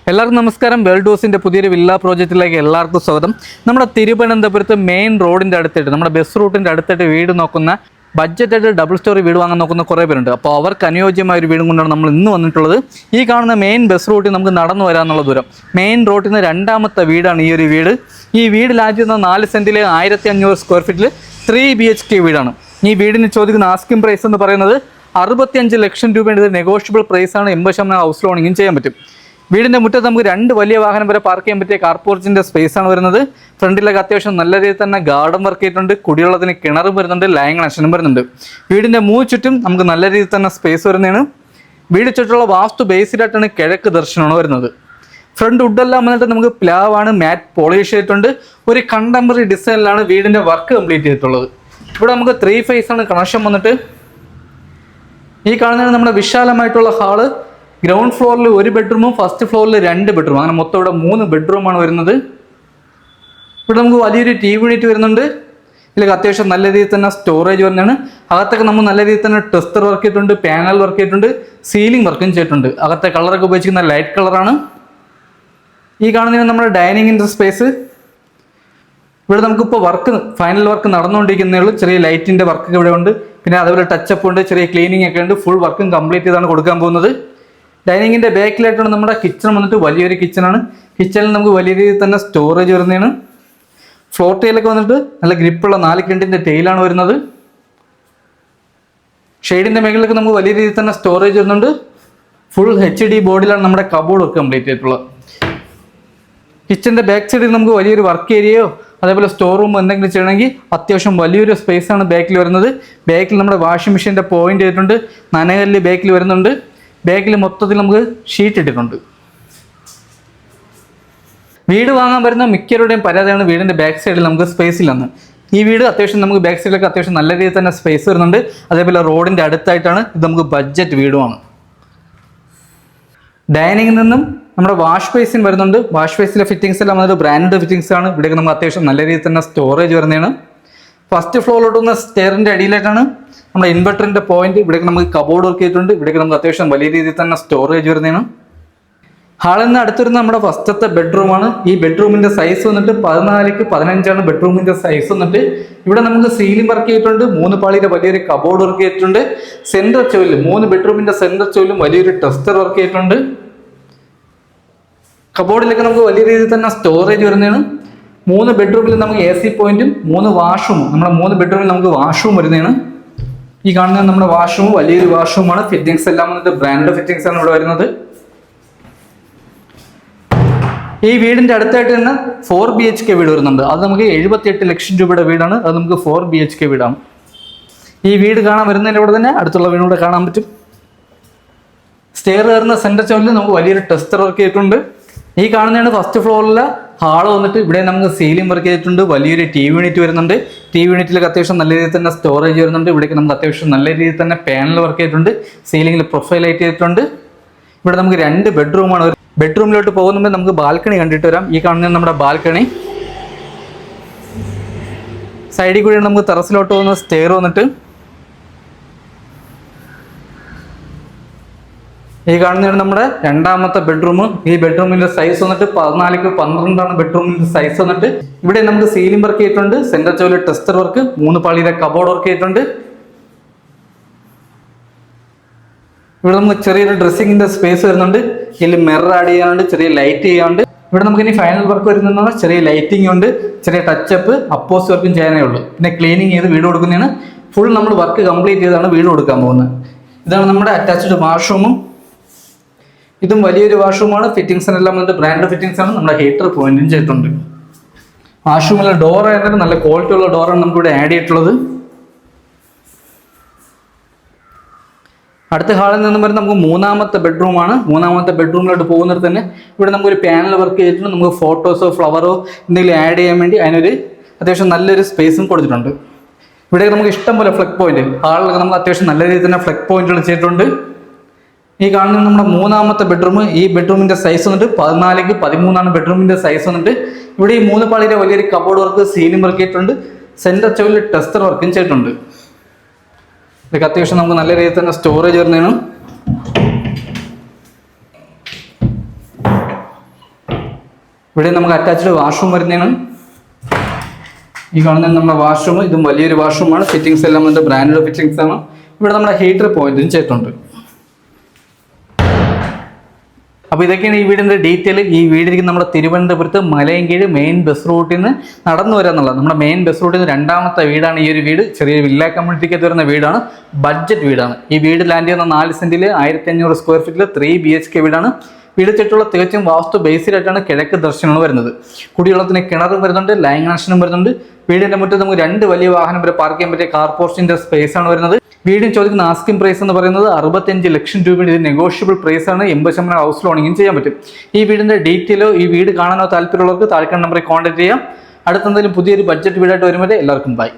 എല്ലാവർക്കും നമസ്കാരം. വേൾഡ് ഹൗസിൻ്റെ പുതിയൊരു വില്ല പ്രോജക്റ്റിലേക്ക് എല്ലാവർക്കും സ്വാഗതം. നമ്മുടെ തിരുവനന്തപുരത്ത് മെയിൻ റോഡിൻ്റെ അടുത്തായിട്ട്, നമ്മുടെ ബസ് റൂട്ടിൻ്റെ അടുത്തായിട്ട് വീട് നോക്കുന്ന, ബഡ്ജറ്റായിട്ട് ഡബിൾ സ്റ്റോറി വീട് വാങ്ങാൻ നോക്കുന്ന കുറേ പേരുണ്ട്. അപ്പോൾ അവർക്ക് അനുയോജ്യമായ ഒരു വീടും കൊണ്ടാണ് നമ്മൾ ഇന്ന് വന്നിട്ടുള്ളത്. ഈ കാണുന്ന മെയിൻ ബസ് റൂട്ടിൽ നമുക്ക് നടന്നു വരാനുള്ള ദൂരം. മെയിൻ റോഡിൽ നിന്ന് രണ്ടാമത്തെ വീടാണ് ഈ ഒരു വീട്. ഈ വീട് ലാഞ്ചുന്ന 4 സെൻറ്റിൽ 1500 സ്ക്വയർ ഫീറ്റിൽ 3 BHK വീടാണ്. ഈ വീടിന് ചോദിക്കുന്ന ആസ്കിംഗ് പ്രൈസ് എന്ന് പറയുന്നത് 65 ലക്ഷം രൂപയുടെ നെഗോഷ്യബിൾ പ്രൈസാണ്. 80% ഹൗസ് ലോണിങ്ങും ചെയ്യാൻ പറ്റും. വീടിൻ്റെ മുറ്റത്ത് നമുക്ക് 2 വലിയ വാഹനം വരെ പാർക്ക് ചെയ്യാൻ പറ്റിയ കാർപോർച്ചിൻ്റെ സ്പേസ് ആണ് വരുന്നത്. ഫ്രണ്ടിലൊക്കെ അത്യാവശ്യം നല്ല രീതിയിൽ തന്നെ ഗാർഡൻ വർക്ക് ചെയ്തിട്ടുണ്ട്. കുടിവെള്ളത്തിന് കിണറും വരുന്നുണ്ട്, ലൈൻ കണക്ഷനും വരുന്നുണ്ട്. വീടിൻ്റെ ചുറ്റും നമുക്ക് നല്ല രീതിയിൽ തന്നെ സ്പേസ് വരുന്നതാണ്. വീട് ചുറ്റുള്ള വാസ്തു ബേസിലായിട്ടാണ് കിഴക്ക് ദർശനമാണ് വരുന്നത്. ഫ്രണ്ട് വുഡെല്ലാം വന്നിട്ട് നമുക്ക് പ്ലാവാണ്, മാറ്റ് പോളിഷ് ചെയ്തിട്ടുണ്ട്. ഒരു കണ്ടംപററി ഡിസൈനിലാണ് വീടിൻ്റെ വർക്ക് കംപ്ലീറ്റ് ചെയ്തിട്ടുള്ളത്. ഇവിടെ നമുക്ക് 3 ഫേസ് ആണ് കണക്ഷൻ വന്നിട്ട്. ഈ കാണുന്നതാണ് നമ്മുടെ വിശാലമായിട്ടുള്ള ഹാള്. ഗ്രൗണ്ട് ഫ്ലോറിൽ 1 ബെഡ്റൂമും ഫസ്റ്റ് ഫ്ലോറിൽ 2 ബെഡ്റൂം, അങ്ങനെ മൊത്തം ഇവിടെ 3 ബെഡ്റൂമാണ് വരുന്നത്. ഇവിടെ നമുക്ക് വലിയൊരു TV യൂണിറ്റ് വരുന്നുണ്ട്. ഇതിലേക്ക് അത്യാവശ്യം നല്ല രീതിയിൽ തന്നെ സ്റ്റോറേജ് വരുന്നതാണ്. അകത്തൊക്കെ നമ്മൾ നല്ല രീതിയിൽ തന്നെ ടെസ്റ്റർ വർക്ക് ചെയ്തിട്ടുണ്ട്, പാനൽ വർക്ക് ചെയ്തിട്ടുണ്ട്, സീലിംഗ് വർക്കും ചെയ്തിട്ടുണ്ട്. അകത്തെ കളറൊക്കെ ഉപയോഗിച്ചിരിക്കുന്ന ലൈറ്റ് കളറാണ്. ഈ കാണുന്നതിന് നമ്മുടെ ഡൈനിങ്ങിൻ്റെ സ്പേസ്. ഇവിടെ നമുക്കിപ്പോൾ ഫൈനൽ വർക്ക് നടന്നുകൊണ്ടിരിക്കുന്നേ ഉള്ളൂ. ചെറിയ ലൈറ്റിൻ്റെ വർക്കൊക്കെ ഇവിടെ ഉണ്ട്. പിന്നെ അതുപോലെ ടച്ചപ്പ് ഉണ്ട്, ചെറിയ ക്ലീനിങ് ഒക്കെ ഉണ്ട്. ഫുൾ വർക്കും കംപ്ലീറ്റ് ചെയ്താണ് കൊടുക്കാൻ പോകുന്നത്. ഡൈനിങ്ങിൻ്റെ ബാക്കിലായിട്ടാണ് നമ്മുടെ കിച്ചൺ വന്നിട്ട്. വലിയൊരു കിച്ചണാണ്. കിച്ചണിൽ നമുക്ക് വലിയ രീതിയിൽ തന്നെ സ്റ്റോറേജ് വരുന്നതാണ്. ഫ്ലോർ ടൈലൊക്കെ വന്നിട്ട് നല്ല ഗ്രിപ്പുള്ള 4 കിണ്ടിൻ്റെ ടൈലാണ് വരുന്നത്. ഷെയ്ഡിൻ്റെ മേഖലയിലൊക്കെ നമുക്ക് വലിയ രീതിയിൽ തന്നെ സ്റ്റോറേജ് വരുന്നുണ്ട്. ഫുൾ HD ബോർഡിലാണ് നമ്മുടെ കബോർഡ് ഒക്കെ കംപ്ലീറ്റ് ചെയ്തിട്ടുള്ളത്. കിച്ചൻ്റെ ബാക്ക് സൈഡിൽ നമുക്ക് വലിയൊരു വർക്ക് ഏരിയയോ അതേപോലെ സ്റ്റോർ റൂം എന്തെങ്കിലും ചെയ്യണമെങ്കിൽ അത്യാവശ്യം വലിയൊരു സ്പേസാണ് ബാക്കിൽ വരുന്നത്. ബാക്കിൽ നമ്മുടെ വാഷിംഗ് മെഷീൻ്റെ പോയിന്റ് ചെയ്തിട്ടുണ്ട്. നനകല്ല് ബാക്കിൽ വരുന്നുണ്ട്. ബാക്കിൽ മൊത്തത്തിൽ നമുക്ക് ഷീറ്റ് ഇട്ടിട്ടുണ്ട്. വീട് വാങ്ങാൻ വരുന്ന മിക്കവരുടെയും പരാതിയാണ് വീടിൻ്റെ ബാക്ക് സൈഡിൽ നമുക്ക് സ്പേസ് ഇല്ലെന്ന്. ഈ വീട് അത്യാവശ്യം നമുക്ക് ബാക്ക് സൈഡിലൊക്കെ അത്യാവശ്യം നല്ല രീതിയിൽ തന്നെ സ്പേസ് വരുന്നുണ്ട്. അതേപോലെ റോഡിൻ്റെ അടുത്തായിട്ടാണ്. ഇത് നമുക്ക് ബഡ്ജറ്റ് വീടുമാണ്. ഡൈനിങ്ങിൽ നിന്നും നമ്മുടെ വാഷ് ബേസിൻ വരുന്നുണ്ട്. വാഷ് ബേസിലെ ഫിറ്റിംഗ്സ് എല്ലാം വന്നിട്ട് ബ്രാൻഡ് ഫിറ്റിംഗ്സ് ആണ്. ഇവിടേക്ക് നമുക്ക് അത്യാവശ്യം നല്ല രീതിയിൽ തന്നെ സ്റ്റോറേജ് വരുന്നതാണ്. ഫസ്റ്റ് ഫ്ലോറിലോട്ട് വന്ന സ്റ്റെയറിൻ്റെ അടിയിലായിട്ടാണ് നമ്മുടെ ഇൻവെർട്ടറിൻ്റെ പോയിന്റ്. ഇവിടേക്ക് നമുക്ക് കബോർഡ് വർക്ക് ചെയ്തിട്ടുണ്ട്. ഇവിടേക്ക് നമുക്ക് അത്യാവശ്യം വലിയ രീതിയിൽ തന്നെ സ്റ്റോറേജ് വരുന്നതാണ്. ഹാളിൽ നിന്ന് അടുത്തിരുന്ന നമ്മുടെ ഫസ്റ്റത്തെ ബെഡ്റൂമാണ്. ഈ ബെഡ്റൂമിൻ്റെ സൈസ് വന്നിട്ട് 14x15 ബെഡ്റൂമിൻ്റെ സൈസ് വന്നിട്ട്. ഇവിടെ നമുക്ക് സീലിംഗ് വർക്ക് ചെയ്തിട്ടുണ്ട്. 3 പാളിയുടെ വലിയൊരു കബോർഡ് വർക്ക് ചെയ്തിട്ടുണ്ട്. സെൻട്രൽ ചോയിലും 3 ബെഡ്റൂമിൻ്റെ സെൻട്രൽ ചോയിലും വലിയൊരു ടെസ്റ്റർ വർക്ക് ചെയ്തിട്ടുണ്ട്. കബോർഡിലൊക്കെ നമുക്ക് വലിയ രീതിയിൽ തന്നെ സ്റ്റോറേജ് വരുന്നതാണ്. 3 ബെഡ്റൂമിൽ നമുക്ക് AC പോയിന്റും 3 വാഷ്റൂമും, നമ്മുടെ 3 ബെഡ്റൂമിൽ നമുക്ക് വാഷ്റൂം വരുന്നതാണ്. ഈ കാണുന്നത് നമ്മുടെ വാഷ്റൂം വലിയൊരു വാഷ്റൂമാണ്. ഫിറ്റിംഗ്സ് എല്ലാം വന്നിട്ട് ബ്രാൻഡ് ഫിറ്റിംഗ്സ് ആണ് ഇവിടെ വരുന്നത്. ഈ വീടിന്റെ അടുത്തായിട്ട് തന്നെ 4 BHK വീട് വരുന്നുണ്ട്. അത് നമുക്ക് 78 ലക്ഷം രൂപയുടെ വീടാണ്. അത് നമുക്ക് 4 BHK വീടാണ്. ഈ വീട് കാണാൻ വരുന്നതിൻ്റെ കൂടെ തന്നെ അടുത്തുള്ള വീടുകൂടെ കാണാൻ പറ്റും. സ്റ്റെയർ കയറുന്ന സെന്റർ ചോലിൽ നമുക്ക് വലിയൊരു ടെസ്റ്റർ വർക്ക് ചെയ്തിട്ടുണ്ട്. ഈ കാണുന്നതാണ് ഫസ്റ്റ് ഫ്ലോറിലെ ഹാള് വന്നിട്ട്. ഇവിടെ നമുക്ക് സീലിംഗ് വർക്ക് ചെയ്തിട്ടുണ്ട്. വലിയൊരു TV യൂണിറ്റ് വരുന്നുണ്ട്. TV യൂണിറ്റിലേക്ക് അത്യാവശ്യം നല്ല രീതിയിൽ തന്നെ സ്റ്റോറേജ് വരുന്നുണ്ട്. ഇവിടേക്ക് നമുക്ക് അത്യാവശ്യം നല്ല രീതിയിൽ തന്നെ പാനൽ വർക്ക് ചെയ്തിട്ടുണ്ട്. സീലിംഗിൽ പ്രൊഫൈൽ ആയിട്ട് ചെയ്തിട്ടുണ്ട്. ഇവിടെ നമുക്ക് 2 ബെഡ്റൂമാണ്. ബെഡ്റൂമിലോട്ട് പോകുമ്പോൾ നമുക്ക് ബാൽക്കണി കണ്ടിട്ട് വരാം. ഈ കാണുന്നത് നമ്മുടെ ബാൽക്കണി. സൈഡിൽ കൂടിയാണ് നമുക്ക് ടെറസിലോട്ട് പോകുന്ന സ്റ്റെയർ വന്നിട്ട്. ഈ കാണുന്നതാണ് നമ്മുടെ രണ്ടാമത്തെ ബെഡ്റൂം. ഈ ബെഡ്റൂമിന്റെ സൈസ് വന്നിട്ട് 14x12 ബെഡ്റൂമിന്റെ സൈസ് വന്നിട്ട്. ഇവിടെ നമുക്ക് സീലിംഗ് വർക്ക് ചെയ്തിട്ടുണ്ട്. സെന്റർ ചോല് ടെസ്റ്റർ വർക്ക്, 3 പാളിയുടെ കബോർഡ് വർക്ക് ചെയ്തിട്ടുണ്ട്. ഇവിടെ നമുക്ക് ചെറിയൊരു ഡ്രസ്സിങ്ങിന്റെ സ്പേസ് വരുന്നുണ്ട്. ഇതിൽ മിറർ ആഡ് ചെയ്യാനുണ്ട്, ചെറിയ ലൈറ്റ് ചെയ്യാനുണ്ട്. ഇവിടെ നമുക്ക് ഇനി ഫൈനൽ വർക്ക് വരുന്നതാണ്. ചെറിയ ലൈറ്റിംഗ് ഉണ്ട്, ചെറിയ ടച്ചപ്പ്, അപ്പോസ് വർക്കും ചെയ്യാനേ ഉള്ളൂ. പിന്നെ ക്ലീനിങ് ചെയ്ത് വീട് കൊടുക്കുന്നതാണ്. ഫുൾ നമ്മൾ വർക്ക് കംപ്ലീറ്റ് ചെയ്താണ് വീട് കൊടുക്കാൻ പോകുന്നത്. ഇതാണ് നമ്മുടെ അറ്റാച്ച്ഡ് വാഷ്റൂമും. ഇതും വലിയൊരു വാഷ്റൂമാണ്. ഫിറ്റിംഗ്സിനെല്ലാം വന്നിട്ട് ബ്രാൻഡ് ഫിറ്റിംഗ്സ് ആണ്. നമ്മുടെ ഹീറ്റർ പോയിന്റും ചെയ്തിട്ടുണ്ട്. വാഷ്റൂമിലെ ഡോർ ആയിരുന്നാലും നല്ല ക്വാളിറ്റി ഉള്ള ഡോറാണ് നമുക്ക് ഇവിടെ ആഡ് ചെയ്തിട്ടുള്ളത്. അടുത്ത ഹാളിൽ നിന്നും വരുന്ന നമുക്ക് 3ാമത്തെ ബെഡ്റൂമാണ്. 3ാമത്തെ ബെഡ്റൂമിലോട്ട് പോകുന്നിടത്ത് തന്നെ ഇവിടെ നമുക്കൊരു പാനൽ വർക്ക് ചെയ്തിട്ടുണ്ട്. നമുക്ക് ഫോട്ടോസോ ഫ്ലവറോ എന്തെങ്കിലും ആഡ് ചെയ്യാൻ വേണ്ടി അതിനൊരു അത്യാവശ്യം നല്ലൊരു സ്പേസും കൊടുത്തിട്ടുണ്ട്. ഇവിടെ നമുക്ക് ഇഷ്ടം പോലെ ഫ്ലഗ് പോയിന്റ്. ഹാളിലൊക്കെ നമുക്ക് അത്യാവശ്യം നല്ല രീതിയിൽ തന്നെ ഫ്ലഗ് പോയിന്റുകൾ ചെയ്തിട്ടുണ്ട്. ഈ കാണുന്നത് നമ്മുടെ 3ാമത്തെ ബെഡ്റൂം. ഈ ബെഡ്റൂമിന്റെ സൈസ് വന്നിട്ട് 14x13 ബെഡ്റൂമിന്റെ സൈസ് വന്നിട്ട്. ഇവിടെ ഈ 3 പാളിയുടെ വലിയൊരു കബോർഡ് വർക്ക്, സീലിംഗ് വർക്ക് ചെയ്തിട്ടുണ്ട്. സെന്റർ ചോലിൽ ടെസ്റ്റർ വർക്കും ചെയ്തിട്ടുണ്ട്. ഇതൊക്കെ അത്യാവശ്യം നമുക്ക് നല്ല രീതിയിൽ തന്നെ സ്റ്റോറേജ് വരുന്നതാണ്. ഇവിടെ നമുക്ക് അറ്റാച്ച്ഡ് വാഷ്റൂം വരുന്നതാണ്. ഈ കാണുന്നത് നമ്മുടെ വാഷ്റൂം. ഇതും വലിയൊരു വാഷ്റൂമാണ്. ഫിറ്റിംഗ്സ് എല്ലാം വന്നിട്ട് ബ്രാൻഡഡ് ഫിറ്റിംഗ്സ് ആണ്. ഇവിടെ നമ്മുടെ ഹീറ്റർ പോയിന്റും ചെയ്തിട്ടുണ്ട്. അപ്പോൾ ഇതൊക്കെയാണ് ഈ വീടിൻ്റെ ഡീറ്റെയിൽ. ഈ വീടിലേക്ക് നമ്മുടെ തിരുവനന്തപുരത്ത് മലയൻകീഴ് മെയിൻ ബസ് റൂട്ടിൽ നിന്ന് നടന്നു വരാന്നുള്ളത്. നമ്മുടെ മെയിൻ ബസ് റൂട്ടിൽ നിന്ന് രണ്ടാമത്തെ വീടാണ് ഈ ഒരു വീട്. ചെറിയൊരു വില്ല കമ്മ്യൂണിറ്റിക്ക് വരുന്ന വീടാണ്. ബഡ്ജറ്റ് വീടാണ്. ഈ വീട് ലാൻഡ് ചെയ്യുന്ന 4 സെന്റിൽ 1500 സ്ക്വയർ ഫീറ്റിൽ 3 BHK വീടാണ്. വീട് ചുറ്റുള്ള തികച്ചും വാസ്തു ബേസിലായിട്ടാണ് കിഴക്ക് ദർശനങ്ങൾ വരുന്നത്. കുടിവെള്ളത്തിന് കിണറും വരുന്നുണ്ട്, ലൈൻ കണക്ഷനും വരുന്നുണ്ട്. വീടിന്റെ മുറ്റത്ത് നമുക്ക് 2 വലിയ വാഹനം വരെ പാർക്ക് ചെയ്യാൻ പറ്റിയ കാർ പോർച്ചിന്റെ സ്പേസ് ആണ് വരുന്നത്. വീടിന് ചോദിക്കുന്ന ആസ്കിംഗ് പ്രൈസ് എന്ന് പറയുന്നത് 65 ലക്ഷം രൂപയുടെ. ഇത് നെഗോഷ്യബിൾ പ്രൈസ് ആണ്. 80% ഹൗസ് ലോണിങ്ങും ചെയ്യാൻ പറ്റും. ഈ വീടിന്റെ ഡീറ്റെയിലോ ഈ വീട് കാണാനോ താല്പര്യമുള്ളവർക്ക് താഴെ നമ്പറിൽ കോൺടാക്ട് ചെയ്യാം. അടുത്തെന്തെങ്കിലും പുതിയൊരു ബഡ്ജറ്റ് വീടായിട്ട് വരുമ്പോൾ എല്ലാവർക്കും ബൈ.